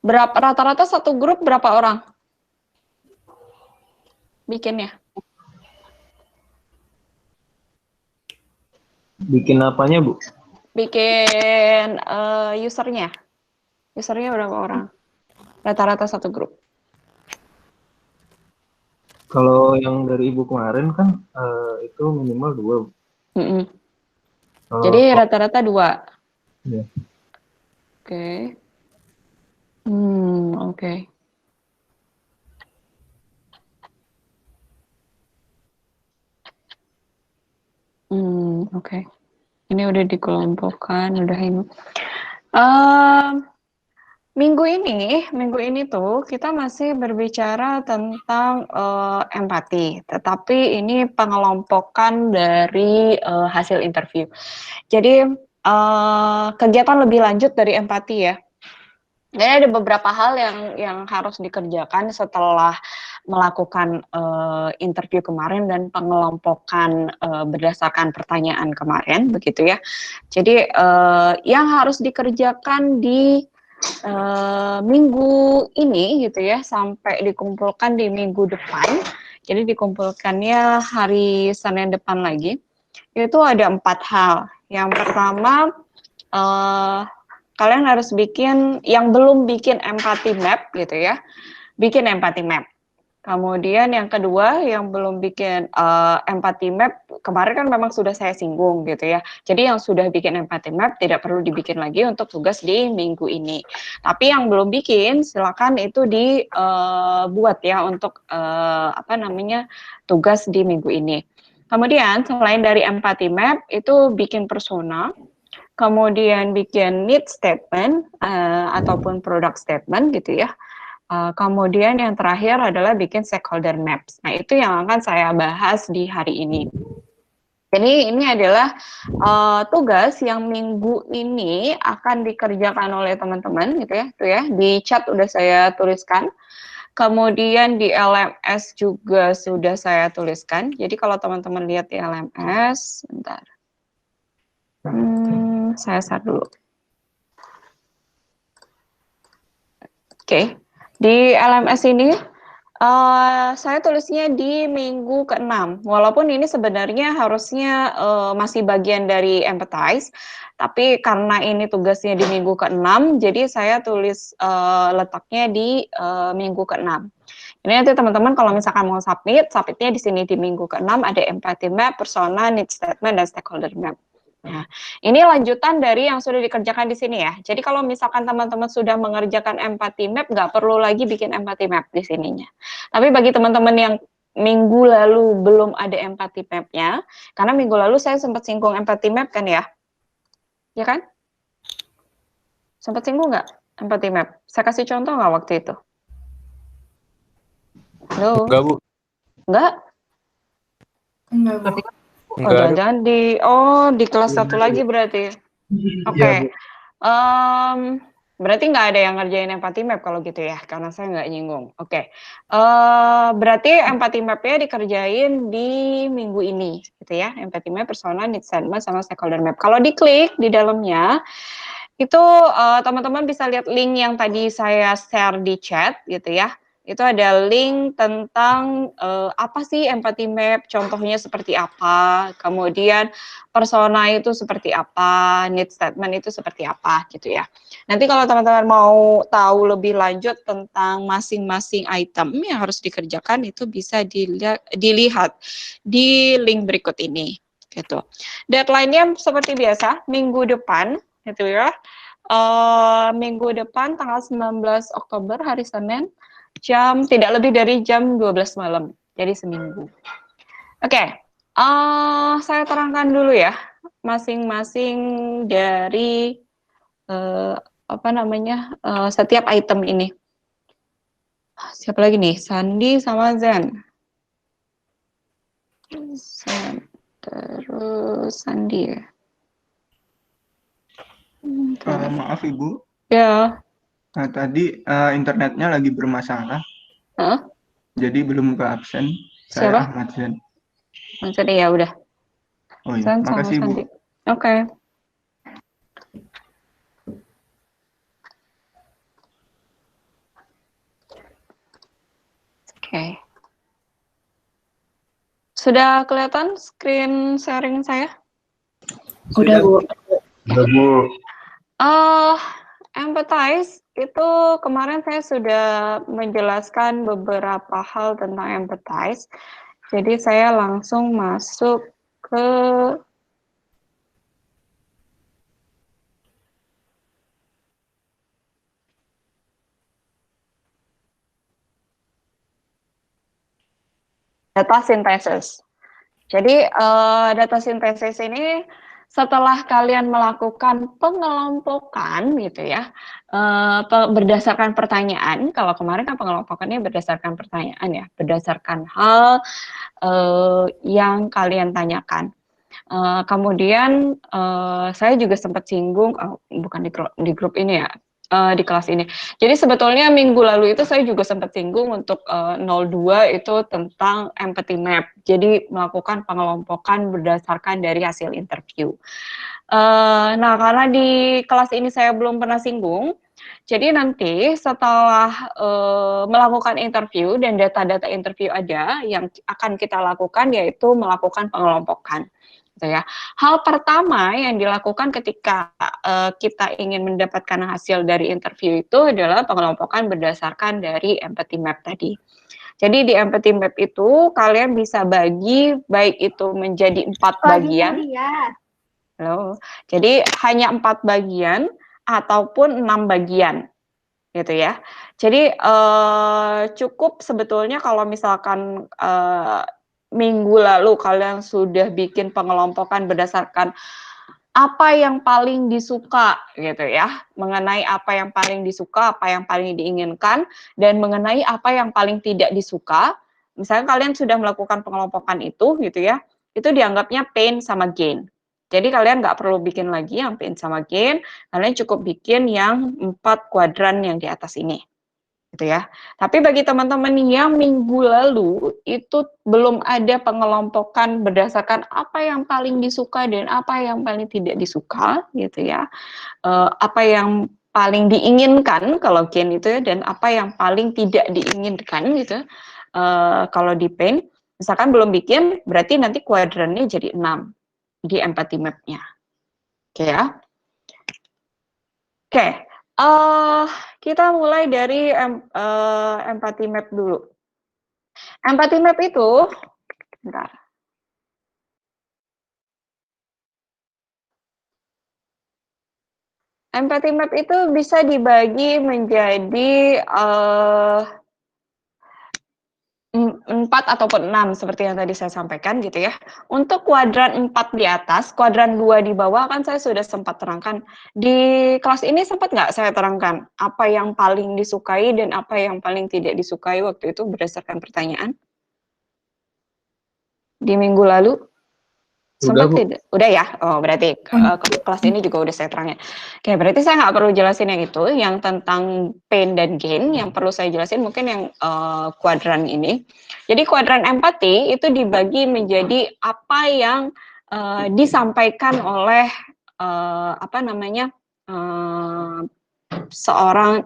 Berapa rata-rata satu grup berapa orang bikinnya? Bikin apanya, Bu? Bikin usernya. Usernya berapa orang? Rata-rata satu grup. Kalau yang dari Ibu kemarin kan itu minimal 2, Bu. Mm-mm. Jadi Kalau rata-rata 2. ya, Oke. Oke. Oke. Ini udah dikelompokkan, udah ini. Minggu ini tuh kita masih berbicara tentang empati, tetapi ini pengelompokan dari hasil interview. Jadi kegiatan lebih lanjut dari empati ya. Jadi ada beberapa hal yang harus dikerjakan setelah melakukan interview kemarin dan pengelompokan berdasarkan pertanyaan kemarin, begitu ya. Jadi yang harus dikerjakan di minggu ini, gitu ya, sampai dikumpulkan di minggu depan. Jadi dikumpulkannya hari Senin depan lagi. Itu ada 4 hal. Yang pertama, kalian harus bikin, yang belum bikin empathy map gitu ya, bikin empathy map. Kemudian yang kedua, yang belum bikin empathy map, kemarin kan memang sudah saya singgung gitu ya. Jadi yang sudah bikin empathy map tidak perlu dibikin lagi untuk tugas di minggu ini. Tapi yang belum bikin, silakan itu dibuat ya untuk tugas di minggu ini. Kemudian selain dari empathy map, itu bikin persona, kemudian bikin need statement ataupun product statement gitu ya. Kemudian yang terakhir adalah bikin stakeholder maps. Nah, itu yang akan saya bahas di hari ini. Jadi ini adalah tugas yang minggu ini akan dikerjakan oleh teman-teman gitu ya. Tuh ya, di chat udah saya tuliskan. Kemudian di LMS juga sudah saya tuliskan. Jadi kalau teman-teman lihat di LMS, bentar. Saya share dulu. Oke, di LMS ini saya tulisnya di minggu ke-6. Walaupun ini sebenarnya harusnya masih bagian dari empathize, tapi karena ini tugasnya di minggu ke-6, jadi saya tulis letaknya di minggu ke-6. Ini nanti teman-teman kalau misalkan mau submitnya di sini di minggu ke-6 ada empathy map, persona, need statement, dan stakeholder map. Nah, ini lanjutan dari yang sudah dikerjakan di sini ya. Jadi kalau misalkan teman-teman sudah mengerjakan empathy map, nggak perlu lagi bikin empathy map di sininya. Tapi bagi teman-teman yang minggu lalu belum ada empathy map-nya, karena minggu lalu saya sempat singgung empathy map kan ya? Ya kan? Sempat singgung nggak empathy map? Saya kasih contoh nggak waktu itu? Halo? Enggak, Bu. Nggak? Enggak, Bu. Oh, Enggak ada. jangan-jangan di kelas 1 lagi berarti. Oke. iya, Bu. Berarti nggak ada yang ngerjain empathy map kalau gitu ya, karena saya nggak nyinggung. Oke. Berarti empathy map-nya dikerjain di minggu ini, gitu ya. Empathy map, persona, need statement, sama stakeholder map. Kalau diklik di dalamnya, itu teman-teman bisa lihat link yang tadi saya share di chat, gitu ya. Itu ada link tentang apa sih empathy map, contohnya seperti apa, kemudian persona itu seperti apa, need statement itu seperti apa gitu ya. Nanti kalau teman-teman mau tahu lebih lanjut tentang masing-masing item yang harus dikerjakan itu bisa dilihat di link berikut ini gitu. Deadline-nya seperti biasa minggu depan gitu ya. Minggu depan tanggal 19 Oktober hari Senin tidak lebih dari jam 12 malam. Jadi seminggu. Oke, saya terangkan dulu ya masing-masing dari setiap item ini. Siapa lagi nih? Sandi sama Zen. Terus Sandi ya. Maaf Ibu, Ya. nah, tadi internetnya lagi bermasalah, Huh? jadi belum ke absen. Saya Siapa? Ahmad Zen. Maksudnya ya udah. Oh iya, Zen sama makasih Bu. Sandi. Oke. Sudah kelihatan screen sharing saya? Udah, Bu. Udah, Bu. Empathize itu kemarin saya sudah menjelaskan beberapa hal tentang empathize. Jadi saya langsung masuk ke data synthesis. Jadi data synthesis ini setelah kalian melakukan pengelompokan gitu ya, berdasarkan pertanyaan. Kalau kemarin kan pengelompokannya berdasarkan pertanyaan ya, berdasarkan hal yang kalian tanyakan. Kemudian saya juga sempat singgung, bukan di grup ini ya, di kelas ini. Jadi sebetulnya minggu lalu itu saya juga sempat singgung untuk 02 itu tentang empathy map. Jadi melakukan pengelompokan berdasarkan dari hasil interview. Nah, karena di kelas ini saya belum pernah singgung, jadi nanti setelah melakukan interview dan data-data interview ada, yang akan kita lakukan yaitu melakukan pengelompokan. Gitu ya. Hal pertama yang dilakukan ketika kita ingin mendapatkan hasil dari interview itu adalah pengelompokan berdasarkan dari empathy map tadi. Jadi di empathy map itu kalian bisa bagi baik itu menjadi 4 bagian. Halo. Jadi hanya 4 bagian ataupun 6 bagian gitu ya. Jadi cukup sebetulnya kalau misalkan minggu lalu kalian sudah bikin pengelompokan berdasarkan apa yang paling disuka gitu ya, mengenai apa yang paling disuka, apa yang paling diinginkan, dan mengenai apa yang paling tidak disuka. Misalnya kalian sudah melakukan pengelompokan itu gitu ya, itu dianggapnya pain sama gain. Jadi kalian nggak perlu bikin lagi yang pain sama gain, kalian cukup bikin yang 4 kuadran yang di atas ini. Gitu ya. Tapi bagi teman-teman yang minggu lalu itu belum ada pengelompokan berdasarkan apa yang paling disuka dan apa yang paling tidak disuka gitu ya. Apa yang paling diinginkan kalau gain itu ya, dan apa yang paling tidak diinginkan gitu. Kalau di pain misalkan belum bikin, berarti nanti kuadrannya jadi 6 di empathy map-nya. Oke ya. Oke. Kita mulai dari empathy map dulu. Empathy map itu, bentar. Empathy map itu bisa dibagi menjadi 4 ataupun 6 seperti yang tadi saya sampaikan gitu ya. Untuk kuadran 4 di atas, kuadran 2 di bawah kan saya sudah sempat terangkan. Di kelas ini sempat nggak saya terangkan apa yang paling disukai dan apa yang paling tidak disukai waktu itu berdasarkan pertanyaan? Di minggu lalu? Sempat tidak? Udah ya? Oh, berarti kelas ini juga udah saya terangin. Oke, berarti saya nggak perlu jelasin yang itu, yang tentang pain dan gain. Yang perlu saya jelasin mungkin yang kuadran ini. Jadi kuadran empati itu dibagi menjadi apa yang disampaikan oleh seorang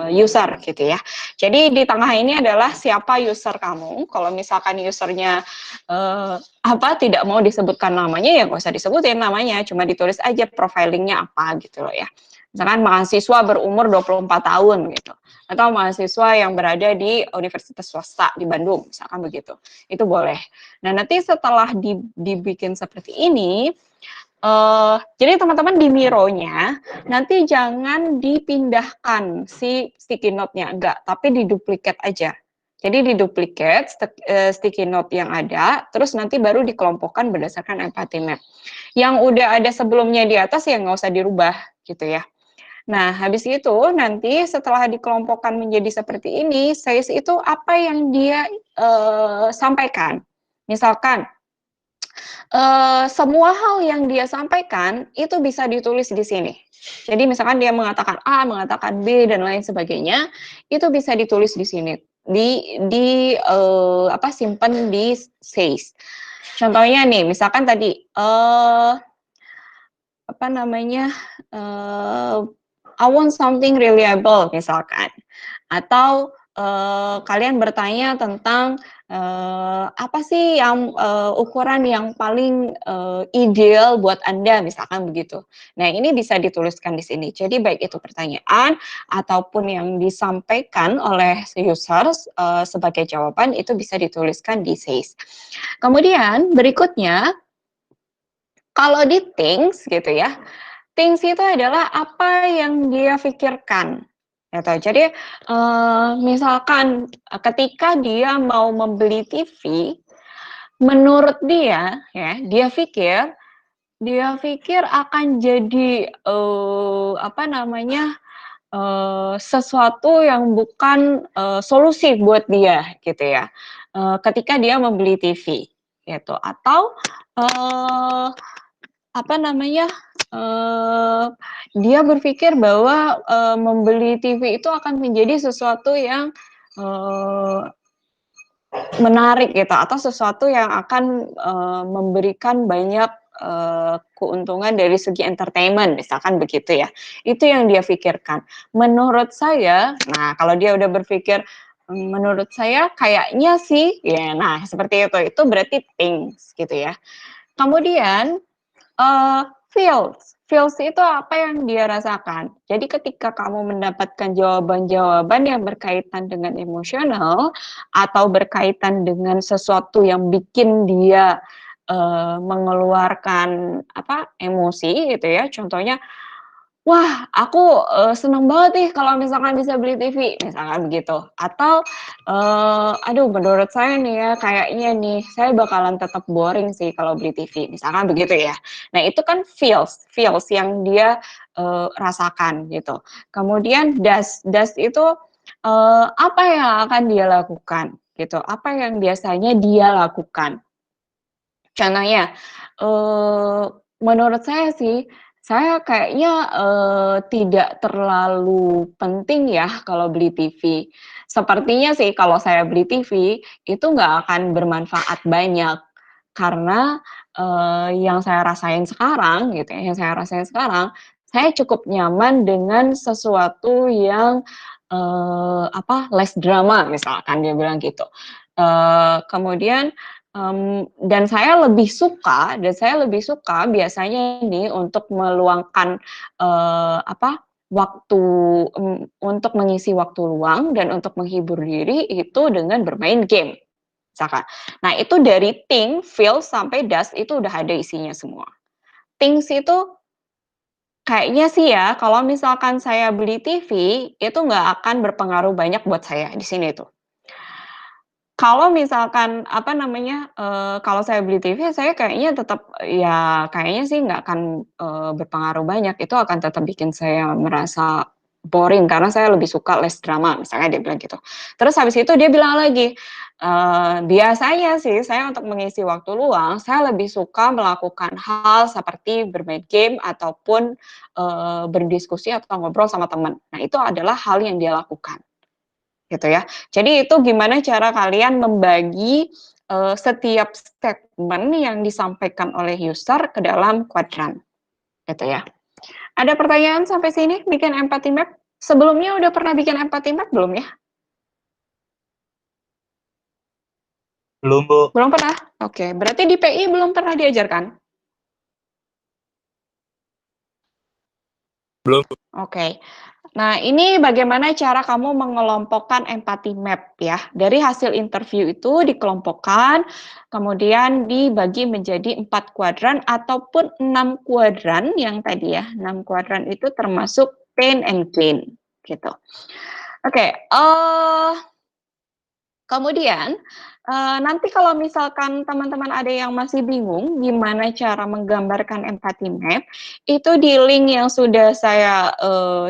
user gitu ya. Jadi di tengah ini adalah siapa user kamu. Kalau misalkan usernya tidak mau disebutkan namanya, ya nggak usah disebutin namanya, cuma ditulis aja profilingnya apa gitu loh ya. Misalkan mahasiswa berumur 24 tahun gitu, atau mahasiswa yang berada di universitas swasta di Bandung, misalkan begitu. Itu boleh. Nah nanti setelah dibikin seperti ini, jadi teman-teman di Miro-nya nanti jangan dipindahkan si sticky note-nya, enggak, tapi diduplikat aja. Jadi diduplikat sticky note yang ada, terus nanti baru dikelompokkan berdasarkan empathy map. Yang udah ada sebelumnya di atas ya nggak usah dirubah gitu ya. Nah, habis itu nanti setelah dikelompokkan menjadi seperti ini, size itu apa yang dia sampaikan. Misalkan semua hal yang dia sampaikan itu bisa ditulis di sini. Jadi misalkan dia mengatakan A, mengatakan B dan lain sebagainya, itu bisa ditulis di sini. Simpan di says. Contohnya nih, misalkan tadi I want something reliable misalkan. Atau kalian bertanya tentang apa sih yang ukuran yang paling ideal buat Anda, misalkan begitu. Nah, ini bisa dituliskan di sini. Jadi baik itu pertanyaan ataupun yang disampaikan oleh users sebagai jawaban itu bisa dituliskan di says. Kemudian berikutnya, kalau di things gitu ya, things itu adalah apa yang dia pikirkan. Gitu. Jadi misalkan ketika dia mau membeli TV, menurut dia ya, dia pikir akan jadi apa namanya, sesuatu yang bukan solusi buat dia gitu ya. Ketika dia membeli TV gitu, atau apa namanya, dia berpikir bahwa membeli TV itu akan menjadi sesuatu yang menarik gitu, atau sesuatu yang akan memberikan banyak keuntungan dari segi entertainment, misalkan begitu ya. Itu yang dia pikirkan. Menurut saya, nah kalau dia udah berpikir, menurut saya kayaknya sih, ya nah seperti itu berarti things gitu ya. Kemudian feels itu apa yang dia rasakan. Jadi ketika kamu mendapatkan jawaban-jawaban yang berkaitan dengan emosional atau berkaitan dengan sesuatu yang bikin dia mengeluarkan apa emosi gitu ya. Contohnya, wah, aku seneng banget nih kalau misalkan bisa beli TV, misalkan begitu. Atau, aduh menurut saya nih ya, kayaknya nih, saya bakalan tetap boring sih kalau beli TV, misalkan begitu ya. Nah itu kan feels yang dia rasakan gitu. Kemudian does itu apa yang akan dia lakukan gitu, apa yang biasanya dia lakukan. Contohnya, menurut saya sih, saya kayaknya tidak terlalu penting ya kalau beli TV. Sepertinya sih kalau saya beli TV, itu nggak akan bermanfaat banyak. Karena yang saya rasain sekarang gitu ya, saya cukup nyaman dengan sesuatu yang apa, less drama misalkan dia bilang gitu. Kemudian dan saya lebih suka biasanya nih untuk meluangkan apa, waktu untuk mengisi waktu luang dan untuk menghibur diri itu dengan bermain game, misalkan. Nah itu dari think, feel, sampai does itu udah ada isinya semua. Things itu kayaknya sih ya kalau misalkan saya beli TV, itu nggak akan berpengaruh banyak buat saya di sini tuh. Kalau misalkan, apa namanya, kalau saya beli TV, saya kayaknya tetap, ya kayaknya sih nggak akan berpengaruh banyak, itu akan tetap bikin saya merasa boring, karena saya lebih suka less drama, misalnya dia bilang gitu. Terus habis itu dia bilang lagi, biasanya sih saya untuk mengisi waktu luang, saya lebih suka melakukan hal seperti bermain game ataupun berdiskusi atau ngobrol sama teman. Nah itu adalah hal yang dia lakukan. Gitu ya. Jadi itu gimana cara kalian membagi setiap statement yang disampaikan oleh user ke dalam kuadran, gitu ya. Ada pertanyaan sampai sini bikin empathy map? Sebelumnya udah pernah bikin empathy map belum ya? Belum, Bu. Belum pernah? Oke, berarti di PI belum pernah diajarkan? Belum. Oke. Nah, ini bagaimana cara kamu mengelompokkan empathy map ya. Dari hasil interview itu dikelompokkan, kemudian dibagi menjadi 4 kuadran ataupun 6 kuadran yang tadi ya. 6 kuadran itu termasuk pain and gain gitu. Oke, kemudian nanti kalau misalkan teman-teman ada yang masih bingung gimana cara menggambarkan empathy map, itu di link yang sudah saya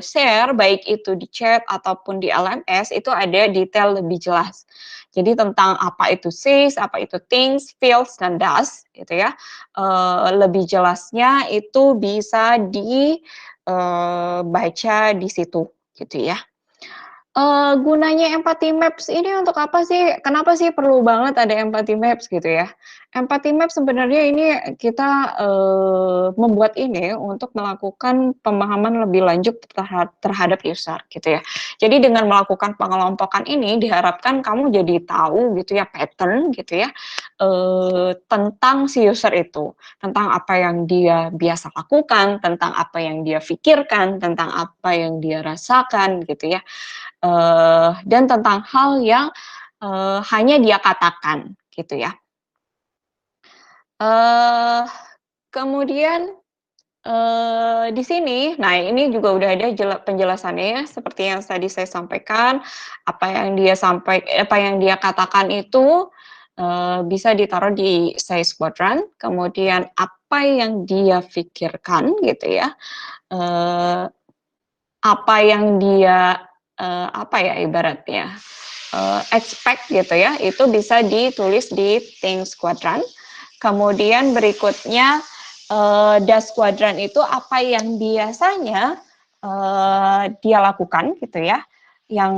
share, baik itu di chat ataupun di LMS, itu ada detail lebih jelas. Jadi tentang apa itu says, apa itu thinks, feels, dan does, gitu ya. Lebih jelasnya itu bisa dibaca di situ, gitu ya. Gunanya empathy maps ini untuk apa sih? Kenapa sih perlu banget ada empathy maps gitu ya? Empathy maps sebenarnya ini kita membuat ini untuk melakukan pemahaman lebih lanjut terhadap user gitu ya. Jadi dengan melakukan pengelompokan ini diharapkan kamu jadi tahu gitu ya pattern gitu ya tentang si user itu, tentang apa yang dia biasa lakukan, tentang apa yang dia pikirkan, tentang apa yang dia rasakan gitu ya. Dan tentang hal yang hanya dia katakan gitu ya. Kemudian di sini, nah ini juga udah ada penjelasannya ya, seperti yang tadi saya sampaikan, apa yang dia katakan itu bisa ditaruh di size quadrant, kemudian apa yang dia pikirkan gitu ya, apa yang dia apa ya ibaratnya expect gitu ya, itu bisa ditulis di things quadrant. Kemudian berikutnya das quadrant itu apa yang biasanya dia lakukan gitu ya, yang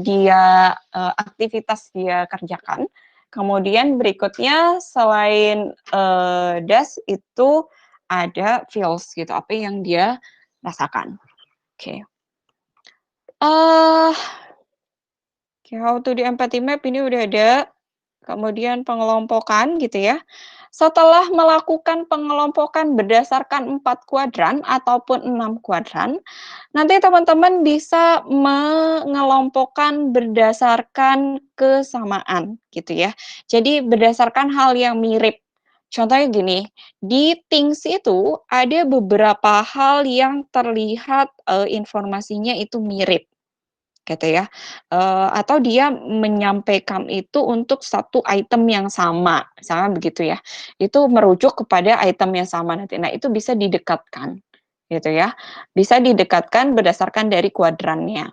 dia aktivitas dia kerjakan. Kemudian berikutnya selain das itu ada feels gitu, apa yang dia rasakan. Oke. How to do empathy map ini udah ada. Kemudian pengelompokan gitu ya. Setelah melakukan pengelompokan berdasarkan 4 kuadran ataupun 6 kuadran, nanti teman-teman bisa mengelompokkan berdasarkan kesamaan gitu ya. Jadi berdasarkan hal yang mirip. Contohnya gini, di things itu ada beberapa hal yang terlihat informasinya itu mirip gitu ya, atau dia menyampaikan itu untuk satu item yang sama, misalnya begitu ya. Itu merujuk kepada item yang sama nanti. Nah, itu bisa didekatkan gitu ya. Bisa didekatkan berdasarkan dari kuadrannya.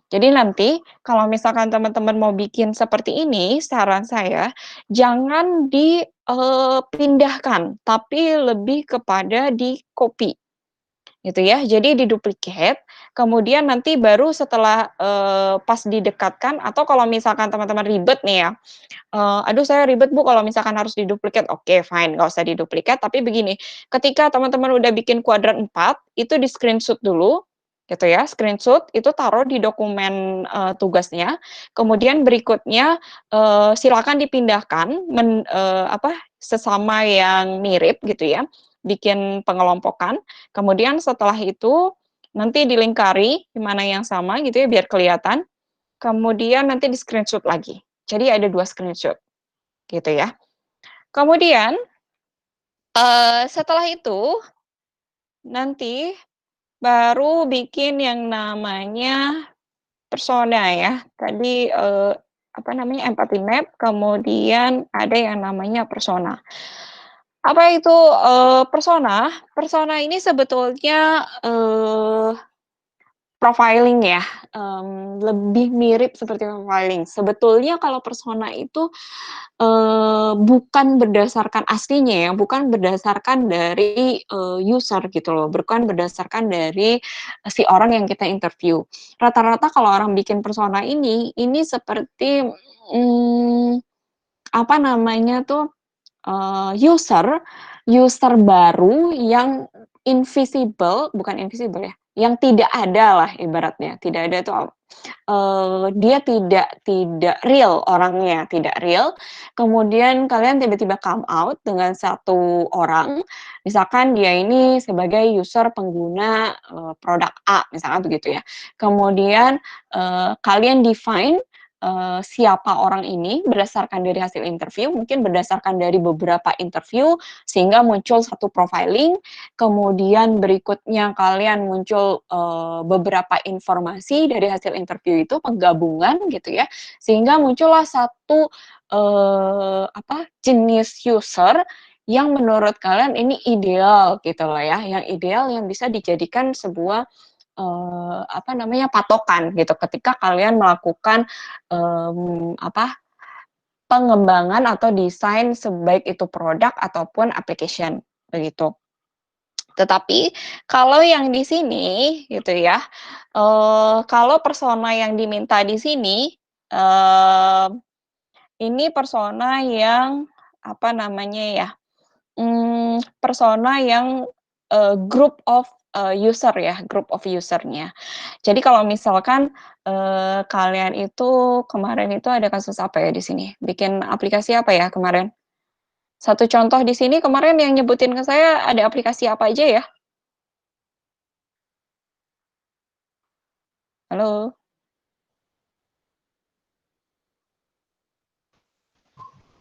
Jadi nanti kalau misalkan teman-teman mau bikin seperti ini, saran saya jangan dipindahkan, tapi lebih kepada di-copy. Gitu ya. Jadi diduplikat, kemudian nanti baru setelah, pas didekatkan atau kalau misalkan teman-teman ribet nih ya, "Aduh saya ribet Bu kalau misalkan harus diduplikat." Oke fine, nggak usah diduplikat, tapi begini, ketika teman-teman udah bikin kuadran 4, itu di-screenshot dulu, gitu ya, screenshot, itu taruh di dokumen, tugasnya, kemudian berikutnya, silakan dipindahkan sesama yang mirip gitu ya, bikin pengelompokan, kemudian setelah itu nanti dilingkari mana yang sama gitu ya biar kelihatan, kemudian nanti di-screenshot lagi. Jadi ada 2 screenshot, gitu ya. Kemudian, setelah itu, nanti baru bikin yang namanya persona ya. Tadi, empathy map, kemudian ada yang namanya persona. Apa itu, persona? Persona ini sebetulnya, profiling ya, lebih mirip seperti profiling. Sebetulnya kalau persona itu, bukan berdasarkan aslinya ya, bukan berdasarkan dari, user gitu loh, bukan berdasarkan dari si orang yang kita interview. Rata-rata kalau orang bikin persona ini seperti, apa namanya tuh, user baru yang bukan invisible ya, yang tidak ada lah ibaratnya, tidak ada tuh dia tidak real orangnya, tidak real, kemudian kalian tiba-tiba come out dengan satu orang, misalkan dia ini sebagai user pengguna, produk A, misalnya begitu ya. Kemudian, kalian define, siapa orang ini berdasarkan dari hasil interview, mungkin berdasarkan dari beberapa interview, sehingga muncul satu profiling, kemudian berikutnya kalian muncul, beberapa informasi dari hasil interview itu, penggabungan gitu ya, sehingga muncullah satu, jenis user yang menurut kalian ini ideal gitu loh ya, yang ideal yang bisa dijadikan sebuah, patokan gitu ketika kalian melakukan, pengembangan atau desain sebaik itu produk ataupun application, begitu. Tetapi kalau yang di sini gitu ya, kalau persona yang diminta di sini, ini persona yang apa namanya ya, persona yang, group of, user ya, group of user-nya. Jadi kalau misalkan, kalian itu kemarin itu ada kasus apa ya di sini, bikin aplikasi apa ya kemarin? Satu contoh di sini kemarin yang nyebutin ke saya ada aplikasi apa aja ya? Halo?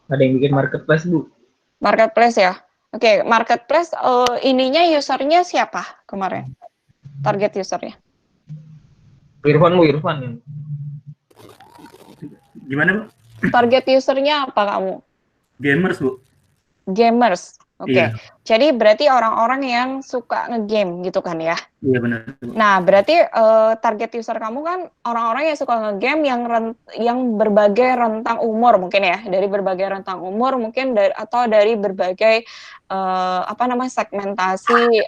Ada yang bikin marketplace, Bu. Marketplace ya? Oke, marketplace, ininya user-nya siapa kemarin? Target user-nya? Irfan, Bu, Irfan. Gimana, Bu? Target user-nya apa kamu? Gamers, Bu. Gamers. Oke. Iya. Jadi berarti orang-orang yang suka nge-game gitu kan ya? Iya benar, Bu. Nah, berarti target user kamu kan orang-orang yang suka nge-game yang berbagai rentang umur mungkin ya, dari berbagai rentang umur mungkin atau dari berbagai apa namanya segmentasi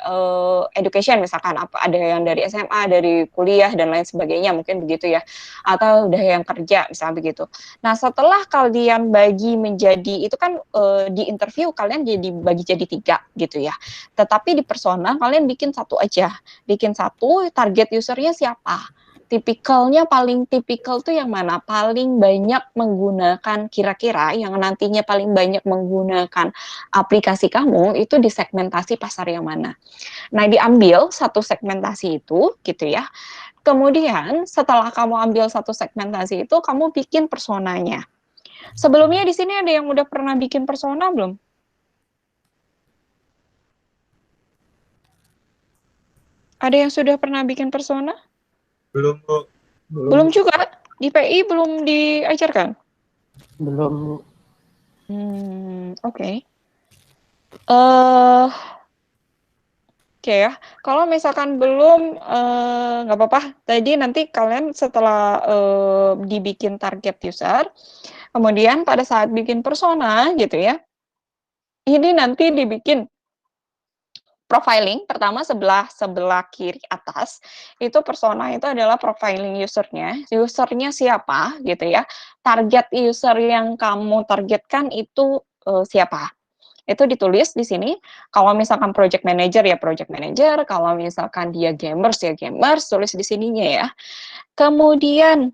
education misalkan ada yang dari SMA, dari kuliah dan lain sebagainya mungkin begitu ya, atau udah yang kerja misalnya begitu. Nah, setelah kalian bagi menjadi itu kan di interview kalian bagi jadi 3 gitu ya. Tetapi di persona kalian bikin satu aja. Bikin satu, target usernya siapa? Tipikalnya paling tipikal tuh yang mana? Paling banyak menggunakan kira-kira yang nantinya paling banyak menggunakan aplikasi kamu itu di segmentasi pasar yang mana? Nah, diambil satu segmentasi itu gitu ya. Kemudian setelah kamu ambil satu segmentasi itu, kamu bikin personanya. Sebelumnya di sini ada yang udah pernah bikin persona belum? Ada yang sudah pernah bikin persona? Belum, Bu. Belum juga? Di PI belum diajarkan? Belum. Oke. Oke ya. Kalau misalkan belum, nggak apa-apa. Tadi nanti kalian setelah dibikin target user, kemudian pada saat bikin persona gitu ya, ini nanti dibikin profiling. Pertama sebelah kiri atas itu persona itu adalah profiling usernya. Usernya siapa gitu ya. Target user yang kamu targetkan itu siapa. Itu ditulis di sini. Kalau misalkan project manager ya project manager, kalau misalkan dia gamers ya gamers, tulis di sininya ya. Kemudian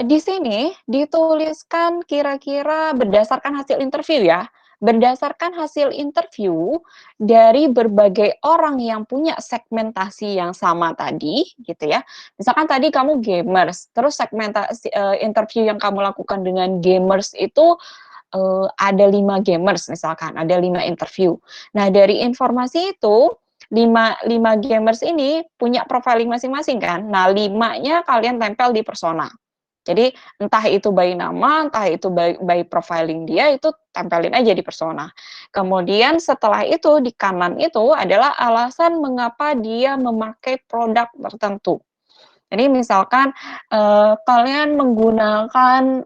di sini dituliskan kira-kira berdasarkan hasil interview ya. Berdasarkan hasil interview dari berbagai orang yang punya segmentasi yang sama tadi gitu ya. Misalkan tadi kamu gamers, terus segmentasi interview yang kamu lakukan dengan gamers itu ada 5 gamers misalkan, ada 5 interview. Nah, dari informasi itu 5 gamers ini punya profiling masing-masing kan. Nah, 5-nya kalian tempel di persona. Jadi entah itu by nama, entah itu by profiling dia, itu tempelin aja di persona. Kemudian setelah itu di kanan itu adalah alasan mengapa dia memakai produk tertentu. Jadi misalkan kalian menggunakan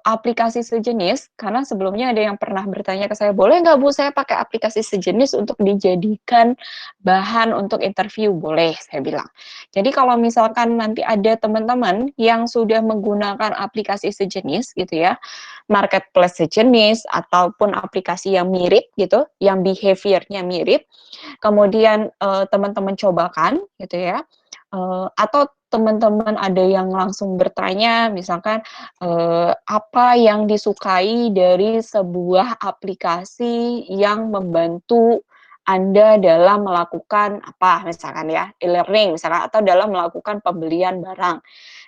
aplikasi sejenis, karena sebelumnya ada yang pernah bertanya ke saya, "Boleh nggak Bu saya pakai aplikasi sejenis untuk dijadikan bahan untuk interview?" "Boleh," saya bilang. Jadi kalau misalkan nanti ada teman-teman yang sudah menggunakan aplikasi sejenis gitu ya, marketplace sejenis ataupun aplikasi yang mirip gitu, yang behavior-nya mirip, kemudian teman-teman cobakan gitu ya, atau teman-teman ada yang langsung bertanya misalkan, apa yang disukai dari sebuah aplikasi yang membantu Anda dalam melakukan apa misalkan ya, e-learning misalkan atau dalam melakukan pembelian barang.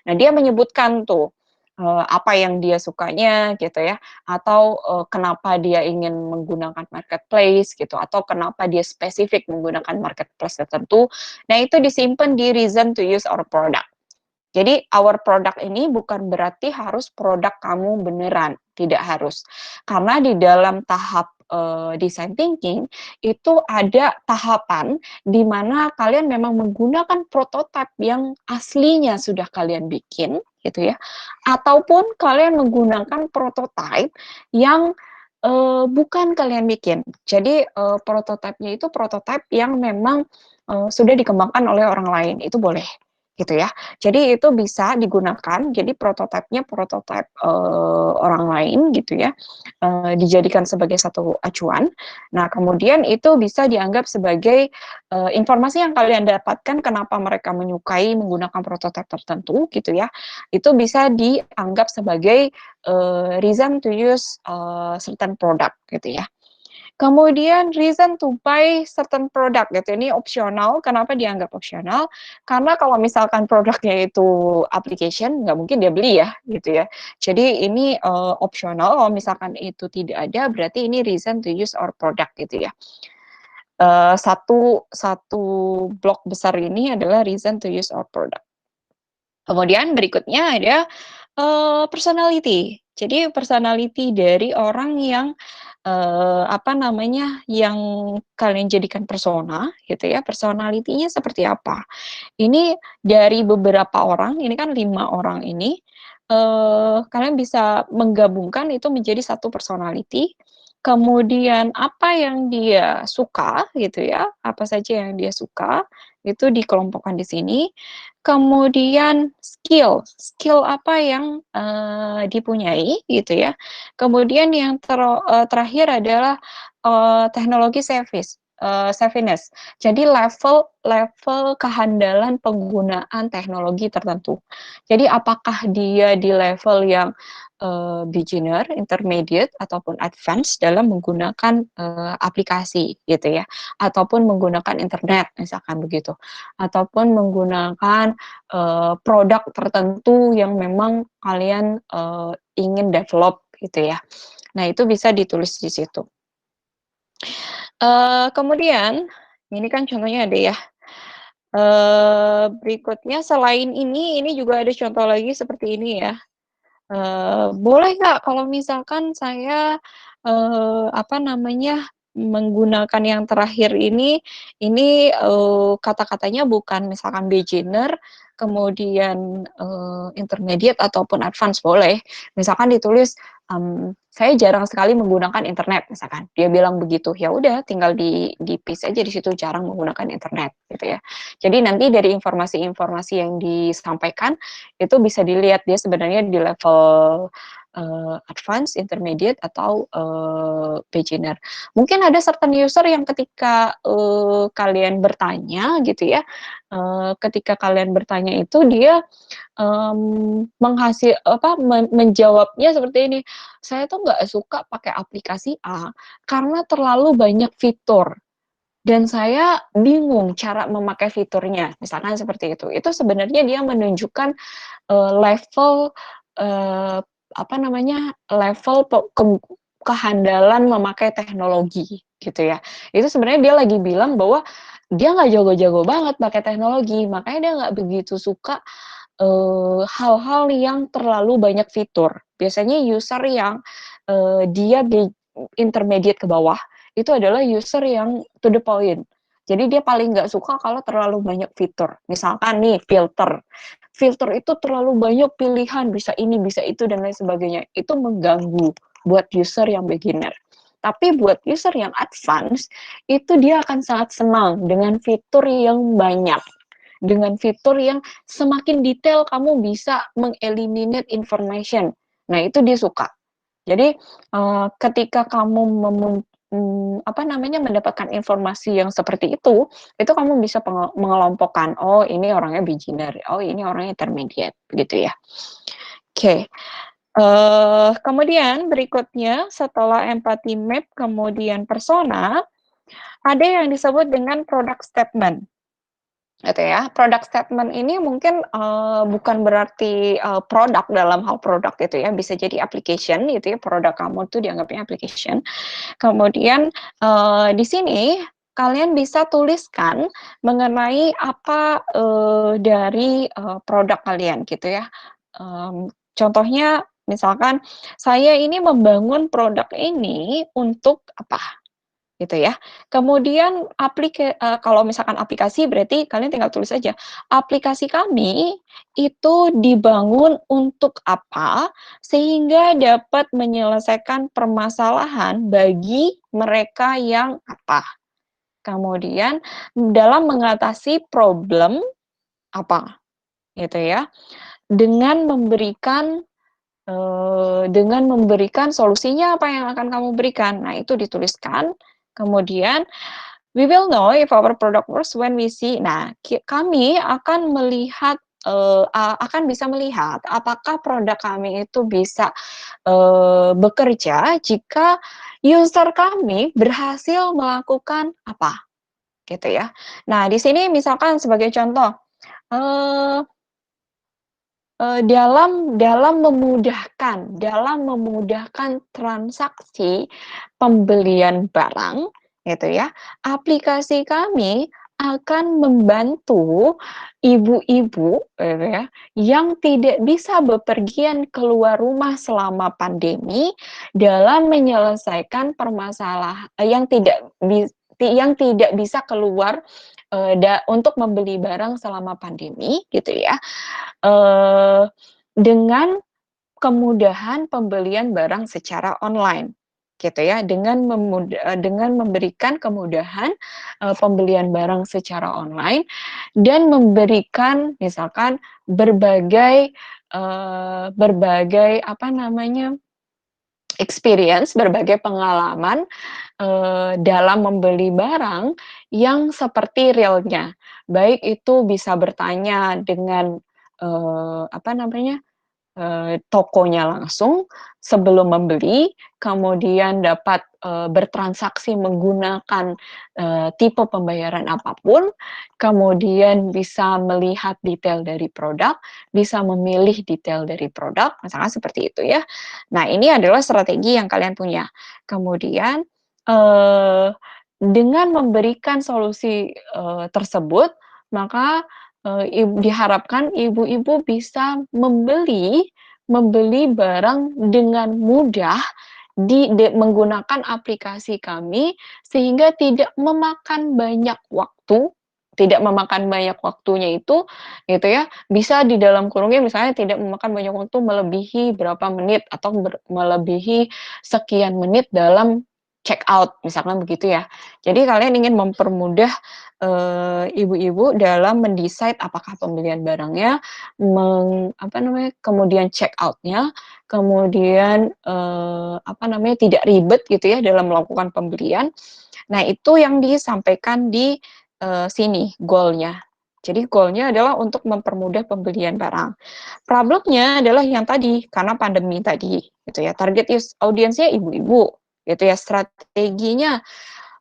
Nah, dia menyebutkan tuh, apa yang dia sukanya gitu ya, atau, kenapa dia ingin menggunakan marketplace gitu, atau kenapa dia spesifik menggunakan marketplace tertentu. Nah, itu disimpan di reason to use our product. Jadi our product ini bukan berarti harus produk kamu beneran, tidak harus. Karena di dalam tahap design thinking itu ada tahapan di mana kalian memang menggunakan prototipe yang aslinya sudah kalian bikin gitu ya. Ataupun kalian menggunakan prototipe yang bukan kalian bikin. Jadi, prototipenya itu prototip yang memang, sudah dikembangkan oleh orang lain, itu boleh, gitu ya. Jadi itu bisa digunakan, jadi prototipenya prototip, orang lain gitu ya, dijadikan sebagai satu acuan. Nah, kemudian itu bisa dianggap sebagai, informasi yang kalian dapatkan kenapa mereka menyukai menggunakan prototip tertentu gitu ya, itu bisa dianggap sebagai reason to use certain product gitu ya. Kemudian reason to buy certain product gitu, ini opsional. Kenapa dianggap opsional? Karena kalau misalkan produknya itu application, nggak mungkin dia beli ya, gitu ya. Jadi ini opsional, kalau misalkan itu tidak ada, berarti ini reason to use our product gitu ya. Satu blok besar ini adalah reason to use our product. Kemudian berikutnya ada personality. Jadi personality dari orang yang, yang kalian jadikan persona gitu ya, personality-nya seperti apa. Ini dari beberapa orang, ini kan 5 orang ini, kalian bisa menggabungkan itu menjadi satu personality, kemudian apa yang dia suka gitu ya, apa saja yang dia suka, itu dikelompokkan di sini. Kemudian skill apa yang, dipunyai gitu ya. Kemudian yang terakhir adalah, teknologi savviness. Jadi level kehandalan penggunaan teknologi tertentu. Jadi apakah dia di level yang, beginner, intermediate, ataupun advance dalam menggunakan, aplikasi gitu ya, ataupun menggunakan internet misalkan begitu, ataupun menggunakan, produk tertentu yang memang kalian, ingin develop gitu ya. Nah itu bisa ditulis di situ. Kemudian, ini kan contohnya ada ya, berikutnya selain ini juga ada contoh lagi seperti ini ya. Boleh nggak kalau misalkan saya, menggunakan yang terakhir ini, kata-katanya bukan misalkan beginner, kemudian, intermediate ataupun advance boleh. Misalkan ditulis, "Saya jarang sekali menggunakan internet," misalkan, dia bilang begitu, ya udah tinggal di-paste aja di situ, jarang menggunakan internet, gitu ya. Jadi nanti dari informasi-informasi yang disampaikan, itu bisa dilihat dia sebenarnya di level, advance, intermediate, atau, beginner. Mungkin ada certain user yang ketika, kalian bertanya gitu ya, ketika kalian bertanya itu dia, menjawabnya seperti ini, "Saya tuh nggak suka pakai aplikasi A, karena terlalu banyak fitur, dan saya bingung cara memakai fiturnya." Misalkan seperti itu. Itu sebenarnya dia menunjukkan, level, eee, level kehandalan memakai teknologi, gitu ya. Itu sebenarnya dia lagi bilang bahwa dia nggak jago-jago banget pakai teknologi, makanya dia nggak begitu suka, hal-hal yang terlalu banyak fitur. Biasanya user yang, dia intermediate ke bawah, itu adalah user yang to the point. Jadi dia paling nggak suka kalau terlalu banyak fitur. Misalkan nih filter itu terlalu banyak pilihan, bisa ini, bisa itu, dan lain sebagainya. Itu mengganggu buat user yang beginner. Tapi buat user yang advance, itu dia akan sangat senang dengan fitur yang banyak. Dengan fitur yang semakin detail kamu bisa mengeliminate information. Nah, itu dia suka. Jadi, ketika kamu mendapatkan informasi yang seperti itu kamu bisa mengelompokkan, "Oh, ini orangnya beginner, oh ini orangnya intermediate," gitu ya. Oke, kemudian berikutnya setelah empathy map, kemudian persona, ada yang disebut dengan product statement. Gitu ya. Product statement ini mungkin, bukan berarti, produk dalam hal produk gitu ya, bisa jadi application gitu ya, produk kamu tuh dianggapnya application. Kemudian, di sini kalian bisa tuliskan mengenai apa, dari, produk kalian gitu ya. Contohnya misalkan, "Saya ini membangun produk ini untuk apa?" gitu ya. Kemudian kalau misalkan aplikasi berarti kalian tinggal tulis aja, aplikasi kami itu dibangun untuk apa, sehingga dapat menyelesaikan permasalahan bagi mereka yang apa. Kemudian dalam mengatasi problem apa, gitu ya, dengan memberikan solusinya apa yang akan kamu berikan. Nah, itu dituliskan. Kemudian we will know if our product works when we see. Nah, kami akan melihat akan bisa melihat apakah produk kami itu bisa bekerja jika user kami berhasil melakukan apa, gitu ya. Nah, di sini misalkan sebagai contoh, dalam memudahkan transaksi pembelian barang, gitu ya, aplikasi kami akan membantu ibu-ibu, gitu ya, yang tidak bisa bepergian keluar rumah selama pandemi dalam menyelesaikan yang tidak bisa keluar untuk membeli barang selama pandemi, gitu ya. Dengan kemudahan pembelian barang secara online, gitu ya, dengan memberikan kemudahan pembelian barang secara online dan memberikan misalkan berbagai experience, berbagai pengalaman dalam membeli barang yang seperti realnya, baik itu bisa bertanya dengan tokonya langsung sebelum membeli, kemudian dapat bertransaksi menggunakan tipe pembayaran apapun, kemudian bisa melihat detail dari produk, bisa memilih detail dari produk, misalkan seperti itu ya. Nah, ini adalah strategi yang kalian punya. Kemudian dengan memberikan solusi tersebut, maka diharapkan ibu-ibu bisa membeli barang dengan mudah menggunakan aplikasi kami sehingga tidak memakan banyak waktu. Tidak memakan banyak waktunya itu, gitu ya, bisa di dalam kurungnya misalnya tidak memakan banyak waktu melebihi berapa menit atau melebihi sekian menit dalam check out, misalkan begitu ya. Jadi kalian ingin mempermudah ibu-ibu dalam mendesain apakah pembelian barangnya, kemudian check out-nya, kemudian tidak ribet gitu ya dalam melakukan pembelian. Nah, itu yang disampaikan di sini goal-nya. Jadi goal-nya adalah untuk mempermudah pembelian barang. Problemnya adalah yang tadi, karena pandemi tadi, gitu ya. Target audiensnya ibu-ibu, gitu ya. Strateginya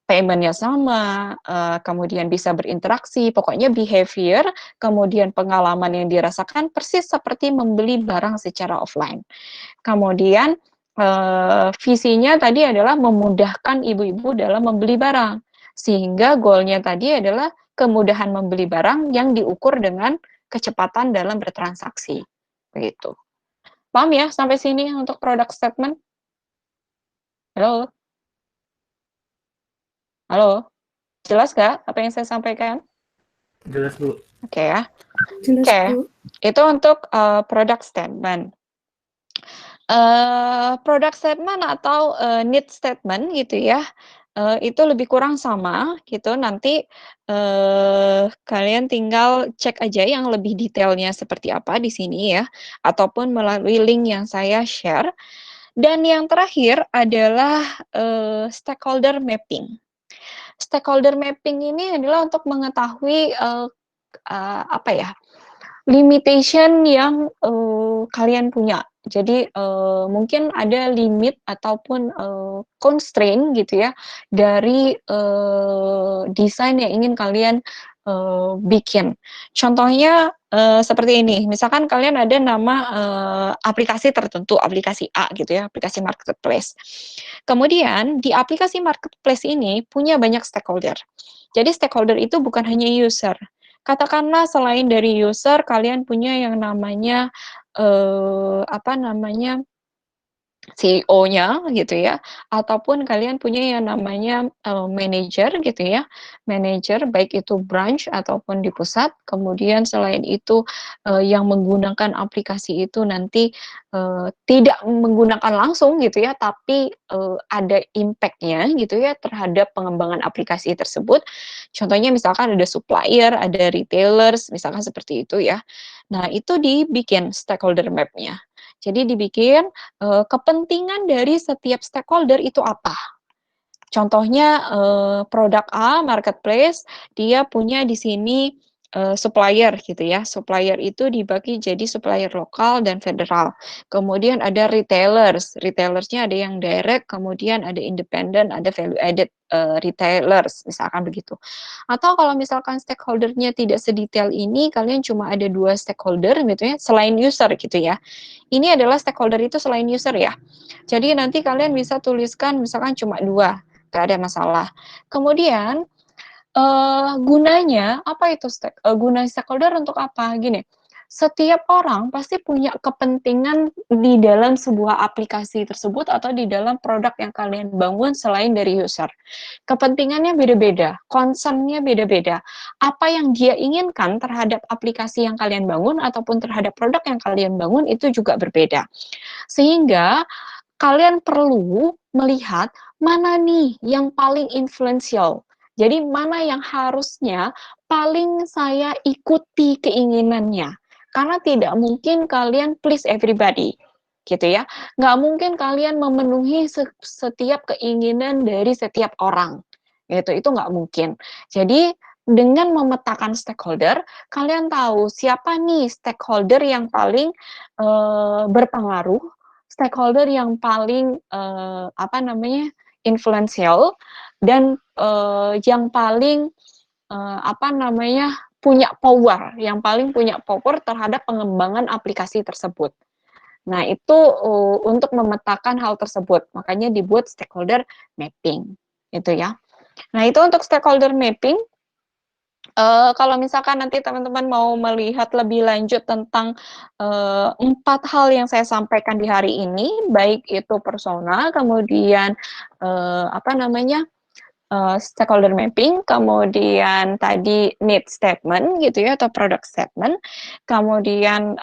payment-nya sama, kemudian bisa berinteraksi, pokoknya behavior, kemudian pengalaman yang dirasakan persis seperti membeli barang secara offline. Kemudian visinya tadi adalah memudahkan ibu-ibu dalam membeli barang, sehingga goal-nya tadi adalah kemudahan membeli barang yang diukur dengan kecepatan dalam bertransaksi, begitu. Paham ya sampai sini untuk product statement? Halo? Halo? Jelas nggak apa yang saya sampaikan? Jelas, Bu. Oke ya. Jelas, Oke, Bu. itu untuk product statement. Product statement atau need statement gitu ya, itu lebih kurang sama gitu. Nanti kalian tinggal cek aja yang lebih detailnya seperti apa di sini ya, ataupun melalui link yang saya share. Dan yang terakhir adalah stakeholder mapping. Stakeholder mapping ini adalah untuk mengetahui limitation yang kalian punya. Jadi mungkin ada limit ataupun constraint gitu ya dari desain yang ingin kalian bikin. Contohnya seperti ini. Misalkan kalian ada nama aplikasi tertentu, aplikasi A gitu ya, aplikasi marketplace. Kemudian di aplikasi marketplace ini punya banyak stakeholder. Jadi stakeholder itu bukan hanya user. Katakanlah selain dari user, kalian punya yang namanya CEO-nya gitu ya, ataupun kalian punya yang namanya manajer gitu ya, manajer baik itu branch ataupun di pusat. Kemudian selain itu yang menggunakan aplikasi itu nanti tidak menggunakan langsung gitu ya, tapi ada impact-nya gitu ya terhadap pengembangan aplikasi tersebut. Contohnya misalkan ada supplier, ada retailers, misalkan seperti itu ya. Nah itu dibikin stakeholder map-nya. Jadi dibikin kepentingan dari setiap stakeholder itu apa. Contohnya produk A, marketplace, dia punya di sini supplier gitu ya. Supplier itu dibagi jadi supplier lokal dan federal. Kemudian ada retailers. Retailersnya ada yang direct, kemudian ada independent, ada value added retailers, misalkan begitu. Atau kalau misalkan stakeholdernya tidak sedetail ini, kalian cuma ada 2 stakeholder gitu ya, selain user gitu ya. Ini adalah stakeholder itu selain user ya. Jadi nanti kalian bisa tuliskan misalkan cuma 2, nggak ada masalah. Kemudian gunanya apa itu guna stakeholder untuk apa? Gini, setiap orang pasti punya kepentingan di dalam sebuah aplikasi tersebut atau di dalam produk yang kalian bangun selain dari user. Kepentingannya beda-beda, concern-nya beda-beda. Apa yang dia inginkan terhadap aplikasi yang kalian bangun ataupun terhadap produk yang kalian bangun itu juga berbeda. Sehingga kalian perlu melihat mana nih yang paling influential. Jadi mana yang harusnya paling saya ikuti keinginannya. Karena tidak mungkin kalian please everybody, gitu ya. Nggak mungkin kalian memenuhi setiap keinginan dari setiap orang, gitu. Itu nggak mungkin. Jadi dengan memetakan stakeholder, kalian tahu siapa nih stakeholder yang paling berpengaruh, stakeholder yang paling influential dan yang paling punya power, yang paling punya power terhadap pengembangan aplikasi tersebut. Nah, itu untuk memetakan hal tersebut, makanya dibuat stakeholder mapping, gitu ya. Nah, itu untuk stakeholder mapping. Kalau misalkan nanti teman-teman mau melihat lebih lanjut tentang 4 hal yang saya sampaikan di hari ini, baik itu persona, kemudian stakeholder mapping, kemudian tadi need statement gitu ya atau product statement, kemudian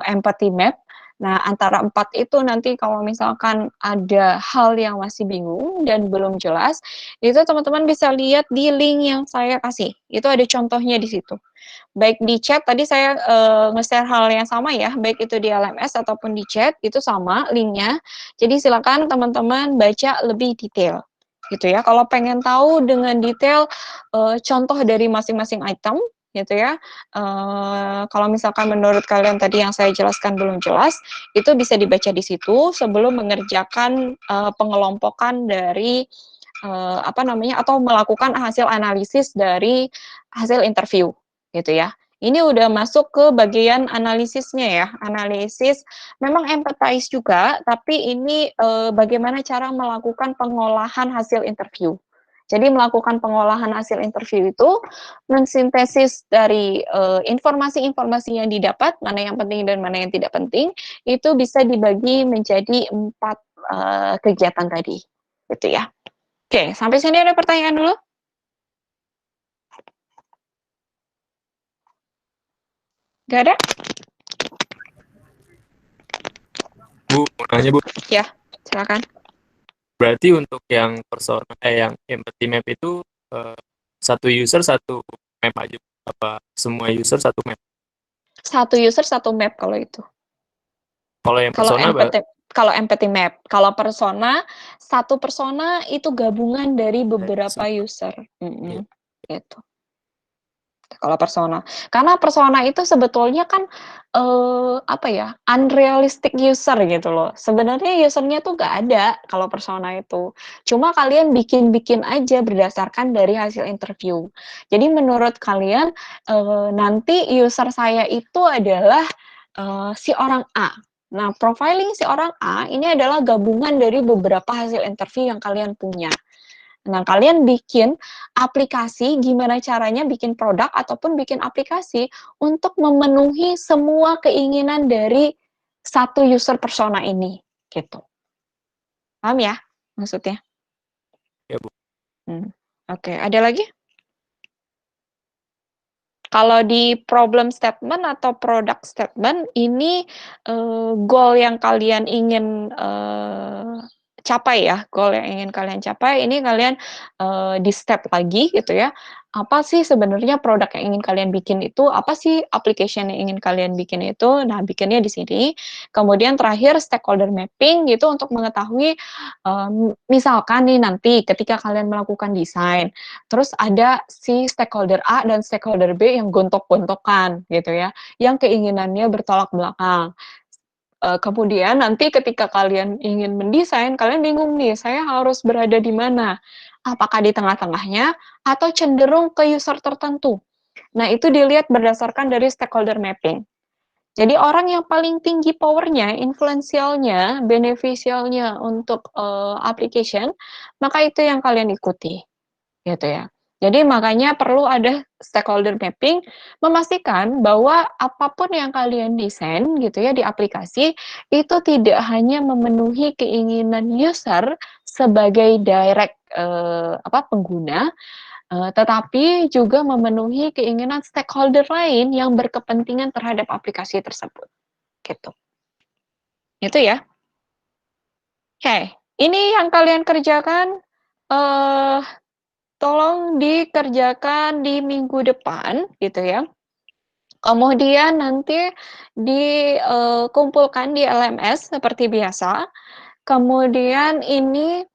empathy map. Nah, antara 4 itu nanti kalau misalkan ada hal yang masih bingung dan belum jelas, itu teman-teman bisa lihat di link yang saya kasih. Itu ada contohnya di situ. Baik di chat tadi saya nge-share hal yang sama ya, baik itu di LMS ataupun di chat itu sama linknya. Jadi silakan teman-teman baca lebih detail gitu ya. Kalau pengen tahu dengan detail contoh dari masing-masing item gitu ya. Kalau misalkan menurut kalian tadi yang saya jelaskan belum jelas, itu bisa dibaca di situ sebelum mengerjakan pengelompokan dari atau melakukan hasil analisis dari hasil interview gitu ya. Ini udah masuk ke bagian analisisnya ya, analisis memang empathize juga, tapi ini bagaimana cara melakukan pengolahan hasil interview. Jadi melakukan pengolahan hasil interview itu mensintesis dari informasi-informasi yang didapat, mana yang penting dan mana yang tidak penting, itu bisa dibagi menjadi 4 kegiatan tadi, gitu ya. Oke, sampai sini ada pertanyaan dulu? Gak ada? Bu, mau nanya Bu, Ya, silakan. berarti untuk yang persona, yang empathy map itu satu user satu map aja, apa semua user satu map? Satu user, satu map kalau itu. Kalau yang Kalau persona, empathy map. Kalau persona, satu persona itu gabungan dari beberapa user. Gitu. Kalau persona. Karena persona itu sebetulnya kan unrealistic user gitu loh. Sebenarnya usernya tuh nggak ada kalau persona itu. Cuma kalian bikin-bikin aja berdasarkan dari hasil interview. Jadi menurut kalian nanti user saya itu adalah si orang A. Nah, profiling si orang A ini adalah gabungan dari beberapa hasil interview yang kalian punya. Nah, kalian bikin aplikasi, gimana caranya bikin produk ataupun bikin aplikasi untuk memenuhi semua keinginan dari satu user persona ini, gitu. Paham ya maksudnya? Ya, Bu. Oke, ada lagi? Kalau di problem statement atau product statement, ini goal yang kalian ingin capai ya, goal yang ingin kalian capai, ini kalian di step lagi gitu ya. Apa sih sebenarnya produk yang ingin kalian bikin itu? Apa sih application yang ingin kalian bikin itu? Nah, bikinnya di sini. Kemudian terakhir stakeholder mapping gitu untuk mengetahui misalkan nih nanti ketika kalian melakukan desain, terus ada si stakeholder A dan stakeholder B yang gontok-gontokan gitu ya, yang keinginannya bertolak belakang. Kemudian nanti ketika kalian ingin mendesain, kalian bingung nih, saya harus berada di mana? Apakah di tengah-tengahnya atau cenderung ke user tertentu? Nah, itu dilihat berdasarkan dari stakeholder mapping. Jadi orang yang paling tinggi powernya, influensialnya, beneficialnya untuk application, maka itu yang kalian ikuti, gitu ya. Jadi makanya perlu ada stakeholder mapping, memastikan bahwa apapun yang kalian desain gitu ya di aplikasi, itu tidak hanya memenuhi keinginan user sebagai direct pengguna, tetapi juga memenuhi keinginan stakeholder lain yang berkepentingan terhadap aplikasi tersebut, gitu. Itu ya. Oke, ini yang kalian kerjakan, tolong dikerjakan di minggu depan, gitu ya. Kemudian nanti dikumpulkan di LMS seperti biasa. Kemudian ini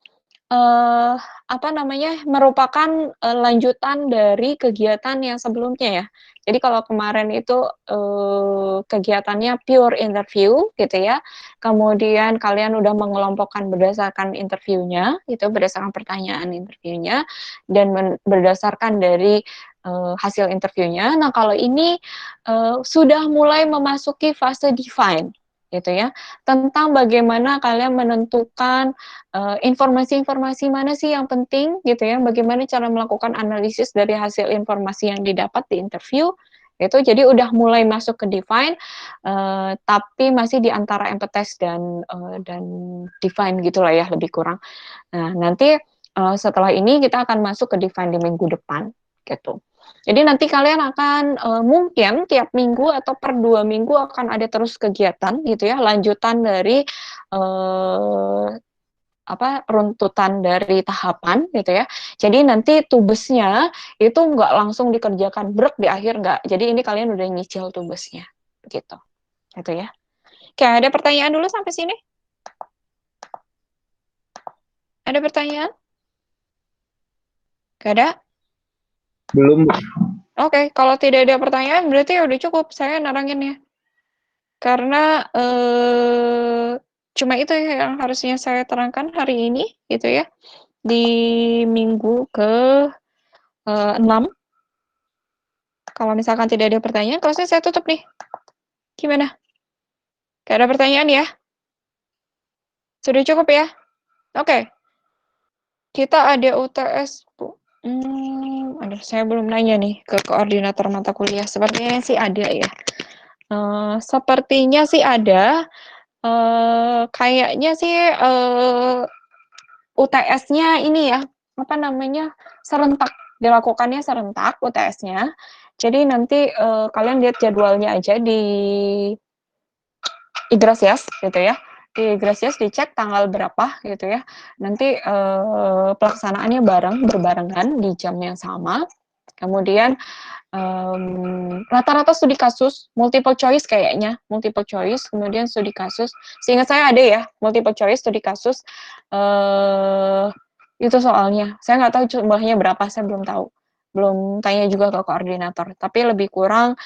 merupakan lanjutan dari kegiatan yang sebelumnya ya. Jadi kalau kemarin itu kegiatannya pure interview gitu ya. Kemudian kalian udah mengelompokkan berdasarkan interviewnya, itu berdasarkan pertanyaan interviewnya dan berdasarkan dari hasil interviewnya. Nah kalau ini sudah mulai memasuki fase define gitu ya, tentang bagaimana kalian menentukan informasi-informasi mana sih yang penting gitu ya, bagaimana cara melakukan analisis dari hasil informasi yang didapat di interview itu. Jadi udah mulai masuk ke define, tapi masih di antara empathize dan define gitulah ya lebih kurang. Nah nanti setelah ini kita akan masuk ke define di minggu depan gitu. Jadi nanti kalian akan mungkin tiap minggu atau per 2 minggu akan ada terus kegiatan gitu ya, lanjutan dari runtutan dari tahapan gitu ya. Jadi nanti tubesnya itu nggak langsung dikerjakan brek di akhir, nggak. Jadi ini kalian udah nyicil tubesnya gitu. Gitu ya. Oke, ada pertanyaan dulu sampai sini? Ada pertanyaan? Gak ada? Belum, Bu. Oke, kalau tidak ada pertanyaan berarti udah cukup saya naranginnya. Karena cuma itu yang harusnya saya terangkan hari ini gitu ya. Di minggu ke-6. Kalau misalkan tidak ada pertanyaan, kelasnya saya tutup nih. Gimana? Gak ada pertanyaan ya? Sudah cukup ya? Oke. Kita ada UTS, Bu. Aduh, saya belum nanya nih ke koordinator mata kuliah. Sepertinya sih ada ya. Sepertinya sih ada. Kayaknya sih UTS-nya ini ya, serentak. Dilakukannya serentak UTS-nya. Jadi nanti kalian lihat jadwalnya aja di Igrasias gitu ya. Di Igrasias dicek tanggal berapa gitu ya. Nanti pelaksanaannya berbarengan di jam yang sama. Kemudian rata-rata studi kasus, multiple choice kayaknya, multiple choice, kemudian studi kasus. Seingat saya ada ya, multiple choice, studi kasus. Itu soalnya. Saya nggak tahu jumlahnya berapa, saya belum tahu. Belum tanya juga ke koordinator. Tapi lebih kurang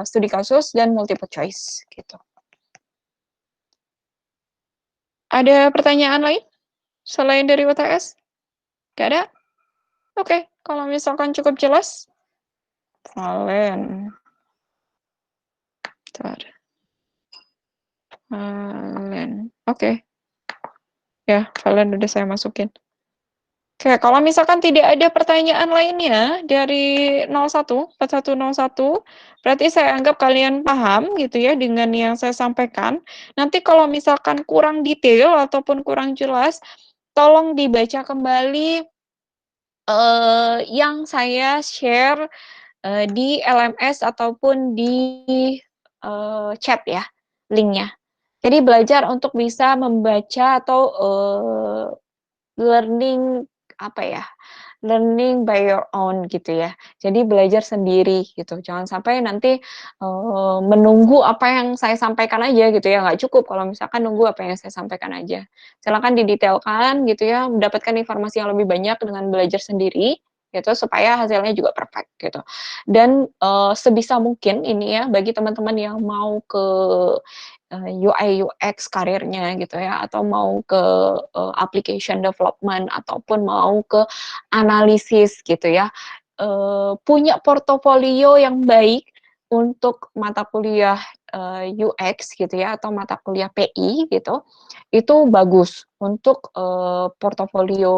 studi kasus dan multiple choice gitu. Ada pertanyaan lain selain dari UTS? Gak ada? Oke, kalau misalkan cukup jelas, Valen. Valen. Oke. Ya, Valen udah saya masukin. Oke, kalau misalkan tidak ada pertanyaan lainnya dari 41 berarti saya anggap kalian paham gitu ya dengan yang saya sampaikan. Nanti kalau misalkan kurang detail ataupun kurang jelas, tolong dibaca kembali yang saya share di LMS ataupun di chat ya, linknya. Jadi belajar untuk bisa membaca atau learning apa ya, learning by your own gitu ya. Jadi belajar sendiri gitu. Jangan sampai nanti menunggu apa yang saya sampaikan aja gitu ya. Nggak cukup kalau misalkan nunggu apa yang saya sampaikan aja. Silakan didetailkan gitu ya, mendapatkan informasi yang lebih banyak dengan belajar sendiri gitu supaya hasilnya juga perfect gitu. Dan sebisa mungkin ini ya bagi teman-teman yang mau ke UI UX karirnya gitu ya, atau mau ke application development ataupun mau ke analisis gitu ya, punya portofolio yang baik untuk mata kuliah UX gitu ya, atau mata kuliah PI gitu, itu bagus untuk portofolio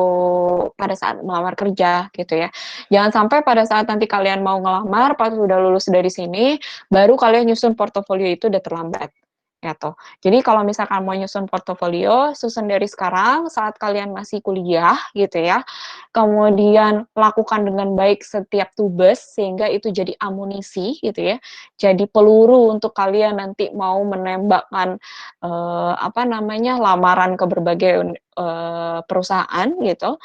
pada saat melamar kerja gitu ya. Jangan sampai pada saat nanti kalian mau ngelamar, pas udah lulus dari sini, baru kalian nyusun portofolio itu udah terlambat. Gitu. Jadi kalau misalkan mau nyusun portofolio, susun dari sekarang saat kalian masih kuliah gitu ya. Kemudian lakukan dengan baik setiap tugas sehingga itu jadi amunisi gitu ya. Jadi peluru untuk kalian nanti mau menembakkan apa namanya lamaran ke berbagai perusahaan gitu.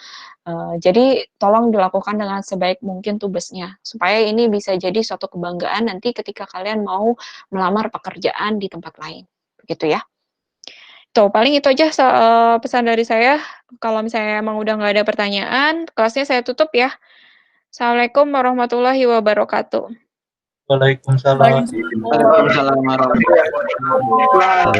Jadi tolong dilakukan dengan sebaik mungkin tugasnya supaya ini bisa jadi suatu kebanggaan nanti ketika kalian mau melamar pekerjaan di tempat lain, begitu ya. Tuh, paling itu aja pesan dari saya. Kalau misalnya emang udah nggak ada pertanyaan, kelasnya saya tutup ya. Assalamualaikum warahmatullahi wabarakatuh. Waalaikumsalam. Waalaikumsalam warahmatullahi wabarakatuh.